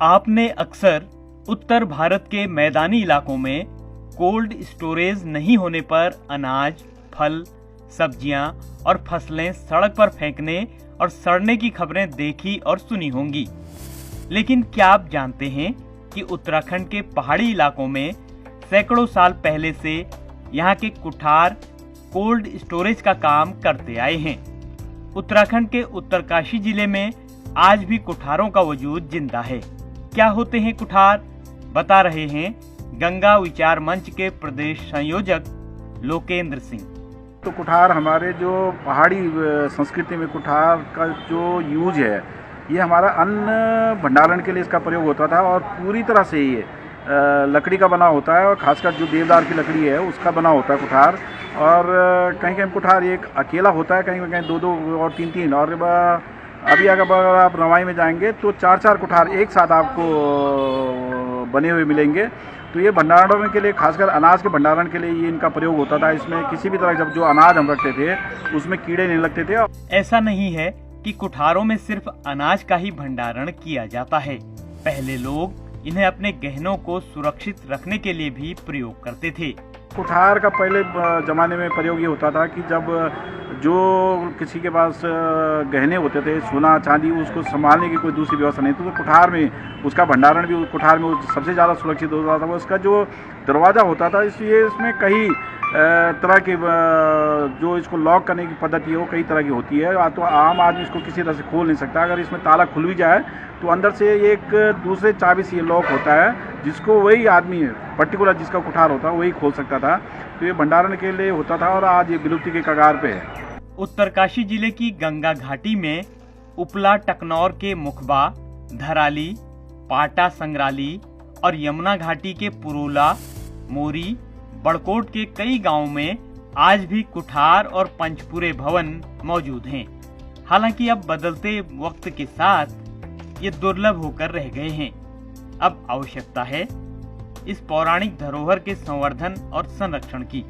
आपने अक्सर उत्तर भारत के मैदानी इलाकों में कोल्ड स्टोरेज नहीं होने पर अनाज, फल, सब्जियां और फसलें सड़क पर फेंकने और सड़ने की खबरें देखी और सुनी होंगी। लेकिन क्या आप जानते हैं कि उत्तराखंड के पहाड़ी इलाकों में सैकड़ों साल पहले से यहाँ के कुठार कोल्ड स्टोरेज का काम करते आए हैं। उत्तराखंड के उत्तरकाशी जिले में आज भी कुठारों का वजूद जिंदा है। क्या होते हैं कुठार, बता रहे हैं गंगा विचार मंच के प्रदेश संयोजक लोकेंद्र सिंह। तो कुठार हमारे जो पहाड़ी संस्कृति में कुठार का जो यूज है, ये हमारा अन्न भंडारण के लिए इसका प्रयोग होता था और पूरी तरह से ये लकड़ी का बना होता है और खासकर जो देवदार की लकड़ी है उसका बना होता है कुठार। और कहीं कहीं कुठार एक अकेला होता है, कहीं कहीं दो दो और तीन तीन, और अभी अगर आप रवाई में जाएंगे तो चार चार कुठार एक साथ आपको बने हुए मिलेंगे। तो ये भंडारण के लिए, खासकर अनाज के भंडारण के लिए ये इनका प्रयोग होता था। इसमें किसी भी तरह जब जो अनाज हम रखते थे उसमें कीड़े नहीं लगते थे। ऐसा नहीं है कि कुठारों में सिर्फ अनाज का ही भंडारण किया जाता है। पहले लोग इन्हें अपने गहनों को सुरक्षित रखने के लिए भी प्रयोग करते थे। कुठार का पहले ज़माने में प्रयोग ये होता था कि जब जो किसी के पास गहने होते थे, सोना चांदी, उसको संभालने की कोई दूसरी व्यवस्था नहीं थी तो कुठार में उसका भंडारण भी कुठार में सबसे ज़्यादा सुरक्षित होता था। उसका जो दरवाज़ा होता था, इसलिए इसमें कई तरह के जो इसको लॉक करने की पद्धति है वो कई तरह की होती है। तो आम आदमी इसको किसी तरह से खोल नहीं सकता। अगर इसमें ताला खुल भी जाए तो अंदर से एक दूसरे चाबी से लॉक होता है, जिसको वही आदमी पर्टिकुलर जिसका कुठार होता है वही खोल सकता था। तो ये भंडारण के लिए होता था और आज ये विलुप्ति के कगार पे है। उत्तरकाशी जिले की गंगा घाटी में उपला टकनौर के मुखबा, धराली, पाटा संग्राली और यमुना घाटी के पुरोला, मोरी, बड़कोट के कई गांवों में आज भी कुठार और पंचपुरे भवन मौजूद हैं। हालांकि अब बदलते वक्त के साथ ये दुर्लभ होकर रह गए हैं। अब आवश्यकता है इस पौराणिक धरोहर के संवर्धन और संरक्षण की।